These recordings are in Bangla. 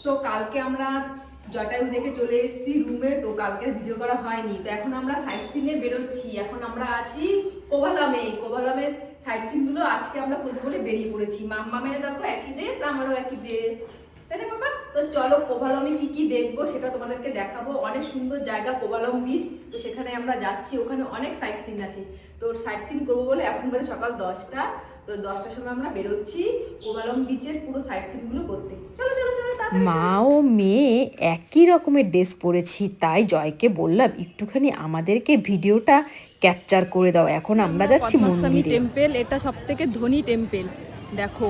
তো কালকে আমরা জটায়ু দেখে চলে এসেছি রুমে, তো কালকে ভিডিও করা হয়নি। তো এখন আমরা সাইট সিনে বেরোচ্ছি। এখন আমরা আছি কোভালামের সাইট সিন গুলো আজকে আমরা করবো বলে বেরিয়ে পড়েছি। মাম্মামের দেখো একই ড্রেস, আমারও একই ড্রেস, তাই না বাবা? তো চলো কোভালামে কি কি দেখবো সেটা তোমাদেরকে দেখাবো। অনেক সুন্দর জায়গা কোভালাম বিচ, তো সেখানে আমরা যাচ্ছি। ওখানে অনেক সাইট সিন আছে, তো সাইট সিন করবো বলে এখন বাজে সকাল 10টা। তো 10টার সময় আমরা বেরোচ্ছি কোভালাম বিচের পুরো সাইট সিন গুলো করতে। চলো চলো চলো। মা ও মেয়ে একই রকমের ড্রেস পরেছি, তাই জয়কে বললাম একটুখানি আমাদেরকে ভিডিওটা ক্যাপচার করে দাও। এখন আমরা যাচ্ছি মন্দিরে। টেম্পল, এটা সবথেকে ধনী টেম্পল। দেখো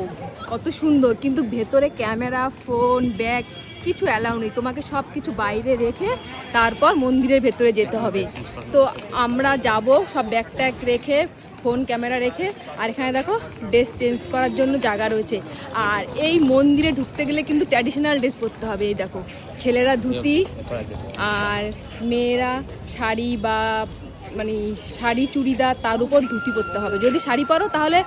কত সুন্দর, কিন্তু ভেতরে ক্যামেরা, ফোন, ব্যাগ কিছু অ্যালাউ নেই। তোমাকে সব কিছু বাইরে রেখে তারপর মন্দিরের ভেতরে যেতে হবে। তো আমরা যাব সব ব্যাগ ট্যাগ রেখে, ফোন ক্যামেরা রেখে। আর এখানে দেখো ড্রেস চেঞ্জ করার জন্য জায়গা রয়েছে। আর এই মন্দিরে ঢুকতে গেলে কিন্তু ট্র্যাডিশনাল ড্রেস পরতে হবে। এই দেখো ছেলেরা ধুতি আর মেয়েরা শাড়ি বা মানে শাড়ি চুড়িদার, তার উপর ধুতি পরতে হবে। যদি শাড়ি পরো তাহলে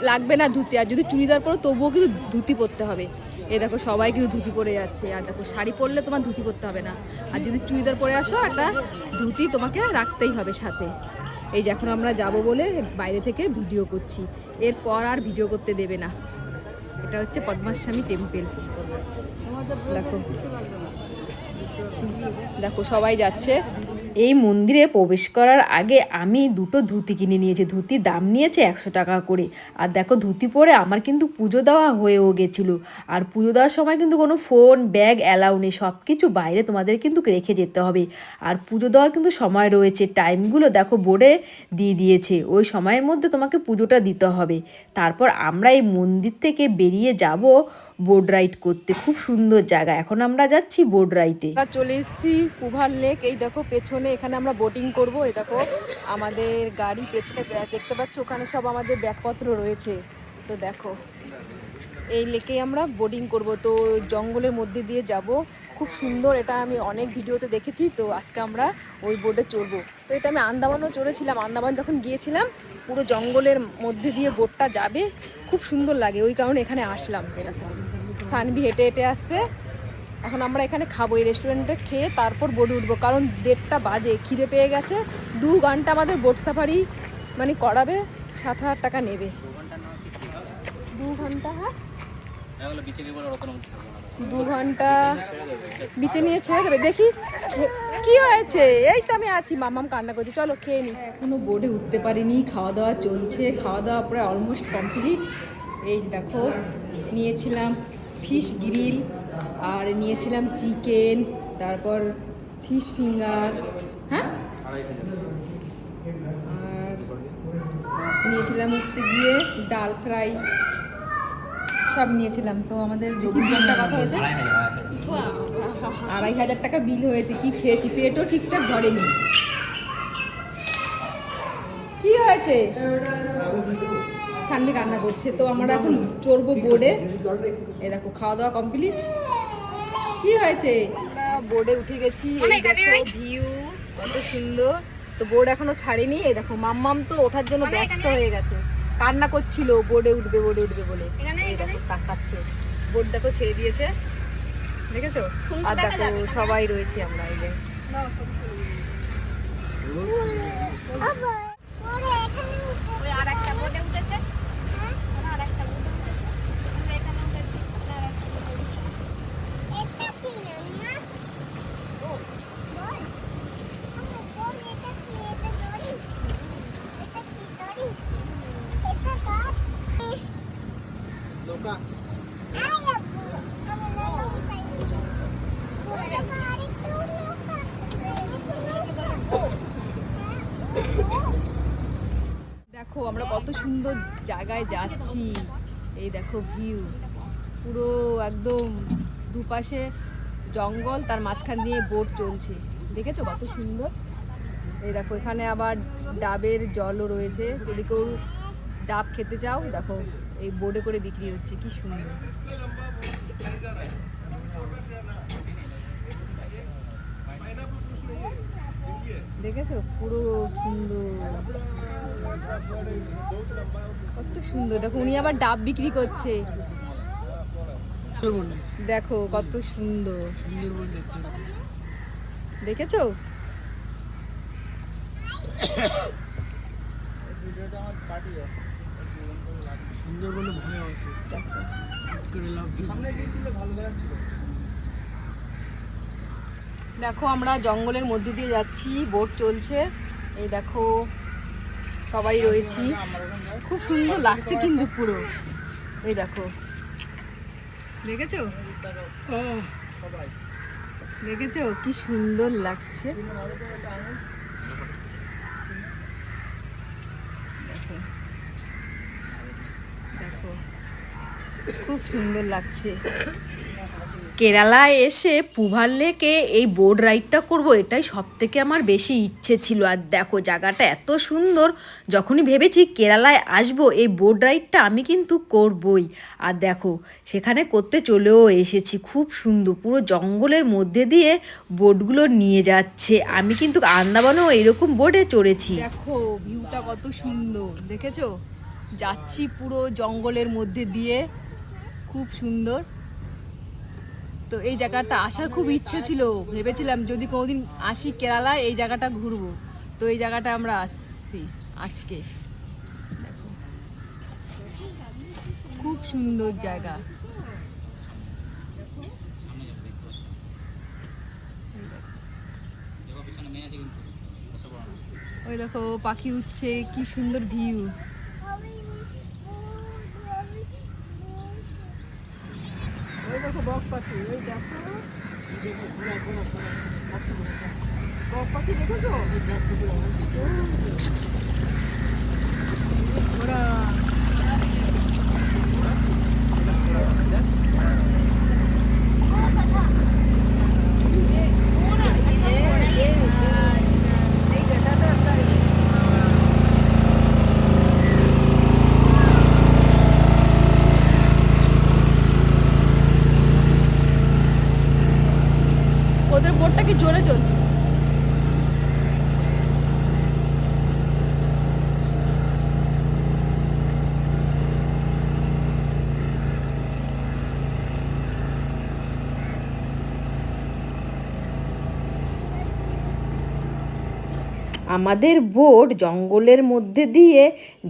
লাগবে না ধুতি, আর যদি চুড়িদার পরো তবুও কিন্তু ধুতি পরতে হবে। এই দেখো সবাই কিন্তু ধুতি পরে যাচ্ছে। আর দেখো শাড়ি পরলে তোমার ধুতি পরতে হবে না, আর যদি চুড়িদার পরে আসো একটা ধুতি তোমাকে রাখতেই হবে সাথে। এই যে এখন আমরা যাব বলে বাইরে থেকে ভিডিও করছি, এরপর আর ভিডিও করতে দেবে না। এটা হচ্ছে পদ্মাস্বামী টেম্পল। দেখো দেখো সবাই যাচ্ছে। এই মন্দিরে প্রবেশ করার আগে আমি দুটো ধুতি কিনে নিয়েছি। ধুতির দাম নিয়েছে 100 টাকা করে। আর দেখো ধুতি পরে আমার কিন্তু পুজো দেওয়া হয়েও গেছিলো। আর পুজো দেওয়ার সময় কিন্তু কোনো ফোন ব্যাগ অ্যালাউ নেই, সব কিছু বাইরে তোমাদের কিন্তু রেখে যেতে হবে। আর পুজো দেওয়ার কিন্তু সময় রয়েছে, টাইমগুলো দেখো বোর্ডে দিয়ে দিয়েছে। ওই সময়ের মধ্যে তোমাকে পুজোটা দিতে হবে। তারপর আমরা এই মন্দির থেকে বেরিয়ে যাব বোট রাইড করতে। খুব সুন্দর জায়গা, এখন আমরা যাচ্ছি বোট রাইডে। আমরা চলে এসেছি কুভার লেক। এই দেখো পেছনে, এখানে আমরা বোটিং করব। এই দেখো আমাদের গাড়ি পেছনে দেখতে পাচ্ছ, ওখানে সব আমাদের ব্যাগপত্র রয়েছে। তো দেখো এই লেকে আমরা বোটিং করব। তো জঙ্গলের মধ্যে দিয়ে যাব, খুব সুন্দর। এটা আমি অনেক ভিডিওতে দেখেছি, তো আজকে আমরা ওই বোটে চড়বো। তো এটা আমি আন্দামানও চড়েছিলাম। আন্দামান যখন গিয়েছিলাম পুরো জঙ্গলের মধ্যে দিয়ে বোটটা যাবে, খুব সুন্দর লাগে। ওই কারণে এখানে আসলাম। এরকম সানভি হেঁটে হেঁটে আসছে। এখন আমরা এখানে খাবো, এই রেস্টুরেন্টে খেয়ে তারপর বোটে উঠবো, কারণ 1:30 বাজে, খিদে পেয়ে গেছে। 2 ঘন্টা আমাদের বোট সাফারি মানে করাবে, 7,000 টাকা নেবে। 2 ঘন্টা, হ্যাঁ 2 ঘন্টা বিচে নিয়ে ছেড়ে দেবে। দেখি কি হয়েছে। এই তো আমি আছি, মাম্মাম কান্না করছে। চলো খেয়ে নি। এখনো বোর্ডে উঠতে পারিনি, খাওয়া দাওয়া চলছে। খাওয়া দাওয়া প্রায় অলমোস্ট কমপ্লিট। এই দেখো নিয়েছিলাম ফিশ গ্রিল, আর নিয়েছিলাম চিকেন, তারপর ফিশ ফিঙ্গার, হ্যাঁ, আর নিয়েছিলাম হচ্ছে গিয়ে ডাল ফ্রাই, সব নিয়েছিলাম। তো আমাদের দেখি বিলটা কথা হয়েছে 2,500 টাকা বিল হয়েছে। কি খেয়েছি, পেটও ঠিকঠাক ধরেনি। কি হয়েছে? সানভি কান্না করছে। তো আমরা এখন চড়বো বোর্ডে। এই দেখো খাওয়া দাওয়া কমপ্লিট। কি হয়েছে? আমরা বোর্ডে উঠে গেছি। এই দেখো ভিউ কত সুন্দর। তো বোর্ড এখনো ছাড়েনি। এই দেখো মাম্মাম তো ওঠার জন্য ব্যস্ত হয়ে গেছে, কান্না করছিল বোর্ডে উঠবে বলে। এই দেখো তাকাচ্ছে। বোর্ড দেখো ছেড়ে দিয়েছে, দেখেছো? আর দেখো সবাই রয়েছে আমরা। এই যে দেখো আমরা কত সুন্দর জায়গায় যাচ্ছি। এই দেখো ভিউ পুরো একদম দুপাশে জঙ্গল, তার মাঝখান দিয়ে বোট চলছে। দেখেছো কত সুন্দর? এই দেখো এখানে আবার ডাবের জলও রয়েছে, যদি কেউ ডাব খেতে চাও দেখো এই বোর্ডে করে বিক্রি হচ্ছে। কি সুন্দর। দেখেছো পুরো সুন্দর, কত সুন্দর। দেখো উনি আবার ডাব বিক্রি করছে। দেখো কত সুন্দর, সুন্দরবন দেখতে দেখেছো? সুন্দরবনে ভয় আছে, সামনে গিয়েছিলে ভালো দেখাচ্ছিল। দেখো আমরা জঙ্গলের মধ্যে দিয়ে যাচ্ছি, বোট চলছে, এই দেখো সবাই রয়েছি, খুব সুন্দর লাগছে কিন্তু পুরো। এই দেখো, দেখেছো দেখেছো কি সুন্দর লাগছে। দেখো দেখো খুব সুন্দর লাগছে। কেরালায় এসে পুভার লেকে এই বোট রাইডটা করব, এটাই সব থেকে আমার বেশি ইচ্ছে ছিল। আর দেখো জায়গাটা এত সুন্দর, যখনই ভেবেছি কেরালায় আসবো এই বোট রাইডটা আমি কিন্তু করবই। আর দেখো সেখানে করতে চলেও এসেছি, খুব সুন্দর পুরো জঙ্গলের মধ্যে দিয়ে বোটগুলো নিয়ে যাচ্ছে। আমি কিন্তু আন্দামানেও এরকম বোটে চড়েছি। দেখো ভিউটা কত সুন্দর, দেখেছো? যাচ্ছি পুরো জঙ্গলের মধ্যে দিয়ে, খুব সুন্দর। তো এই জায়গাটা আসার খুব ইচ্ছে ছিল, ভেবেছিলাম যদি কোনোদিন আসি কেরালায় এই জায়গাটা ঘুরবো। তো এই জায়গাটা আমরা আসছি আজকে। দেখো খুব সুন্দর জায়গা। ওই দেখো পাখি উঠছে, কি সুন্দর ভিউ। ওই দেখো বক পাখি, ওই দেখো বক পাখি, দেখেছো? ওরা ওদের বোটটা কি জোরে চলছে। আমাদের বোট জঙ্গলের মধ্যে দিয়ে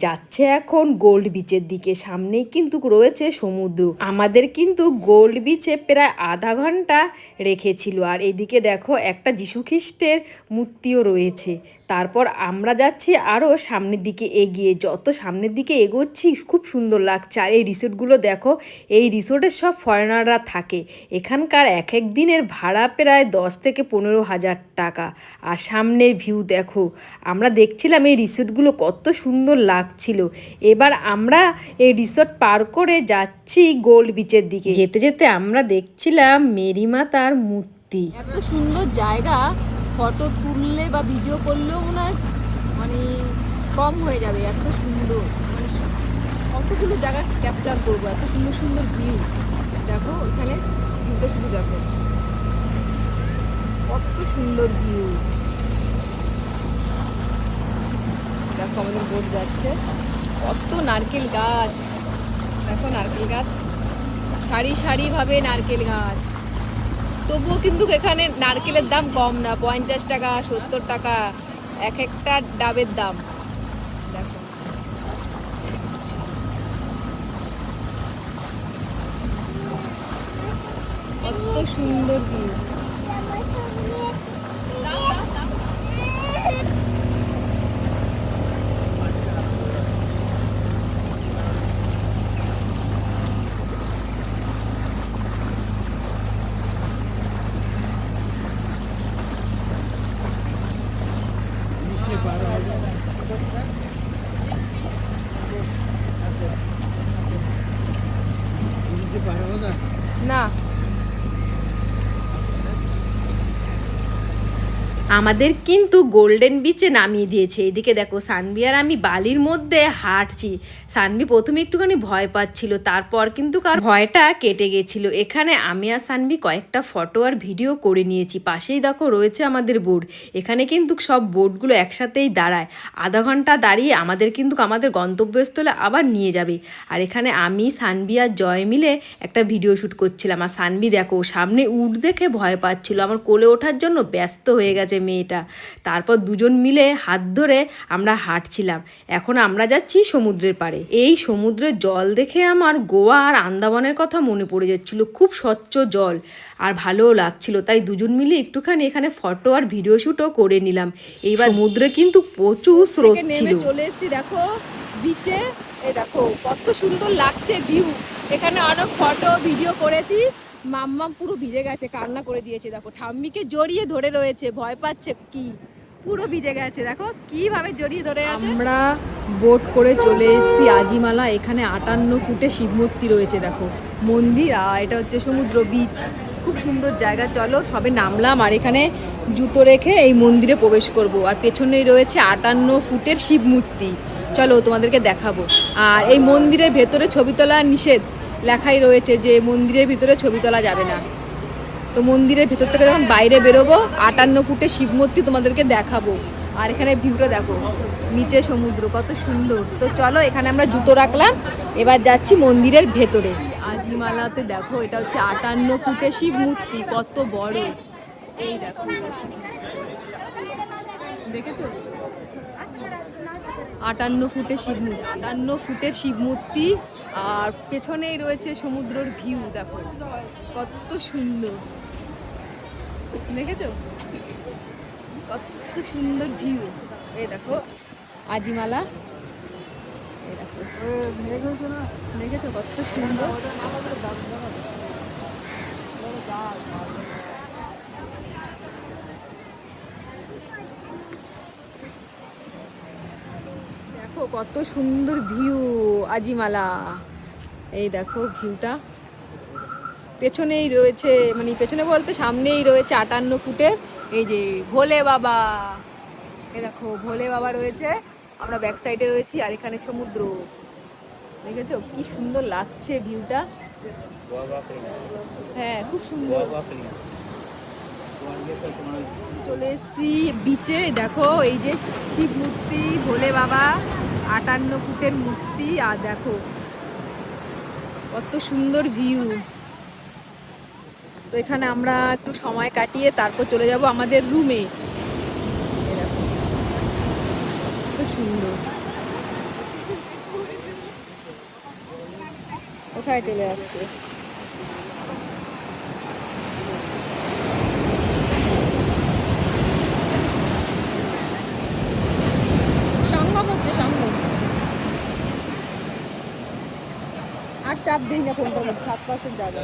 যাচ্ছে এখন গোল্ড বিচের দিকে। সামনেই কিন্তু রয়েছে সমুদ্র। আমাদের কিন্তু গোল্ড বিচে প্রায় আধা ঘন্টা রেখেছিল। আর এদিকে দেখো একটা যীশু খ্রিস্টের মূর্তিও রয়েছে। তারপর আমরা যাচ্ছি আরও সামনের দিকে এগিয়ে, যত সামনের দিকে এগোচ্ছি খুব সুন্দর লাগছে। আর এই রিসোর্টগুলো দেখো, এই রিসোর্টের সব ফরেনাররা থাকে। এখানকার এক এক দিনের ভাড়া প্রায় 10 থেকে 15,000 টাকা। আর সামনের ভিউ দেখো, আমরা দেখছিলাম এই রিসোর্টগুলো কত সুন্দর লাগছিল। এবার আমরা এই রিসোর্ট পার করে যাচ্ছি গোল্ড বিচের দিকে। যেতে যেতে আমরা দেখছিলাম মেরি মাতার মূর্তি। এত সুন্দর জায়গা, ফটো তুললে বা ভিডিও করলেও মনে হয় মানে কম হয়ে যাবে, এত সুন্দর। মানে কতগুলো জায়গা ক্যাপচার করবো, এত সুন্দর সুন্দর ভিউ। দেখো ওখানে ভিউটা শুধু দেখো, কত সুন্দর ভিউ। দেখো আমাদের বোট যাচ্ছে, কত নারকেল গাছ, দেখো নারকেল গাছ, সারি সারি ভাবে নারকেল গাছ। তবুও কিন্তু এখানে নারকেলের দাম কম না, 50 টাকা 70 টাকা এক একটা ডাবের দাম। দেখো কত সুন্দর ভিউ। না আমাদের কিন্তু গোল্ডেন বিচে নামিয়ে দিয়েছে। এদিকে দেখো সানভি আর আমি বালির মধ্যে হাঁটছি। সানভি প্রথমে একটুখানি ভয় পাচ্ছিল, তারপর কিন্তু কার ভয়টা কেটে গেছিল। এখানে আমি আর সানভি কয়েকটা ফটো আর ভিডিও করে নিয়েছি। পাশেই দেখো রয়েছে আমাদের বোট। এখানে কিন্তু সব বোটগুলো একসাথেই দাঁড়ায়, আধা ঘন্টা দাঁড়িয়ে আমাদের কিন্তু আমাদের গন্তব্যস্থলে আবার নিয়ে যাবে। আর এখানে আমি, সানভি আর জয় মিলে একটা ভিডিও শ্যুট করছিলাম। আর সানভি দেখো সামনে উট দেখে ভয় পাচ্ছিল, আমার কোলে ওঠার জন্য ব্যস্ত হয়ে গেছে মেয়েটা। তারপর দুজন মিলে হাত ধরে আমরা হাঁটছিলাম। এখন আমরা যাচ্ছি সমুদ্রের পাড়ে। এই সমুদ্রের জল দেখে আমার গোয়া আর আন্দামানের কথা মনে পড়ে যাচ্ছিল। খুব স্বচ্ছ জল আর ভালোও লাগছিল, তাই দুজন মিলে একটুখানি এখানে ফটো আর ভিডিও শ্যুটও করে নিলাম। এইবার সমুদ্রে কিন্তু প্রচুর স্রোত থেকে ছিল। নেমে চলে এসেছি দেখো বিচে। এই দেখো কত সুন্দর লাগছে ভিউ। এখানে অনেক ফটো ভিডিও করেছি। মাম্মাম পুরো ভিজে গেছে, কান্না করে দিয়েছে। দেখো ঠাম্মিকে জড়িয়ে ধরে রয়েছে, ভয় পাচ্ছে কি, পুরো ভিজে গেছে। দেখো কিভাবে জড়িয়ে ধরে আছে। আমরা বোট করে চলে এসেছি আজিমালা। এখানে 58 ফুটে শিব মূর্তি রয়েছে, দেখো মন্দির, আর এটা হচ্ছে সমুদ্র বিচ। খুব সুন্দর জায়গা। চলো সবে নামলাম আর এখানে জুতো রেখে এই মন্দিরে প্রবেশ করব। আর পেছনেই রয়েছে 58 ফুটের শিব মূর্তি। চলো তোমাদেরকে দেখাবো। আর এই মন্দিরের ভেতরে ছবি তোলা নিষেধ, লেখাই রয়েছে যে মন্দিরের ভিতরে ছবি তোলা যাবে না। তো মন্দিরের ভেতর থেকে যখন বাইরে বেরোবো 58 ফুটের শিব মূর্তি তোমাদেরকে দেখাবো। আর এখানে ভিউটা দেখো, নিচে সমুদ্র কত সুন্দর। তো চলো এখানে আমরা জুতো রাখলাম, এবার যাচ্ছি মন্দিরের ভেতরে। আজিমালাতে দেখো এটা হচ্ছে 58 ফুটের শিব মূর্তি, কত বড়। এই দেখো দেখেছো 58 ফুটের শিব মূর্তি, 58 ফুটের শিব মূর্তি। আর পেছনেই রয়েছে সমুদ্রের ভিউ, দেখো কত সুন্দর। দেখেছো কত সুন্দর ভিউ। এই দেখো আজিমালা, এই দেখো দেখেছো কত সুন্দর। দেখো কত সুন্দর ভিউ আজিমালা। এই দেখো ভিউটা। পেছনেই রয়েছে, মানে পেছনে বলতে সামনেই রয়েছে 58 ফুটের এই যে ভোলে বাবা। এই দেখো ভোলে বাবা রয়েছে, আমরা ব্যাক সাইডে রয়েছি। আর এখানে সমুদ্র, দেখেছো কি সুন্দর লাগছে ভিউটা। হ্যাঁ খুব সুন্দর। চলে এসছি বিচে। দেখো এই যে শিব মূর্তি, ভোলে বাবা, 58 ফুটের মূর্তি। আর দেখো কত সুন্দর ভিউ। তো এখানে আমরা একটু সময় কাটিয়ে তারপর চলে যাব আমাদের রুমে। কত সুন্দর। কোথায় চলে আসছে? সঙ্গম হচ্ছে, সঙ্গম। আর চাপ দিই না ফোনটা, 7% যাবে।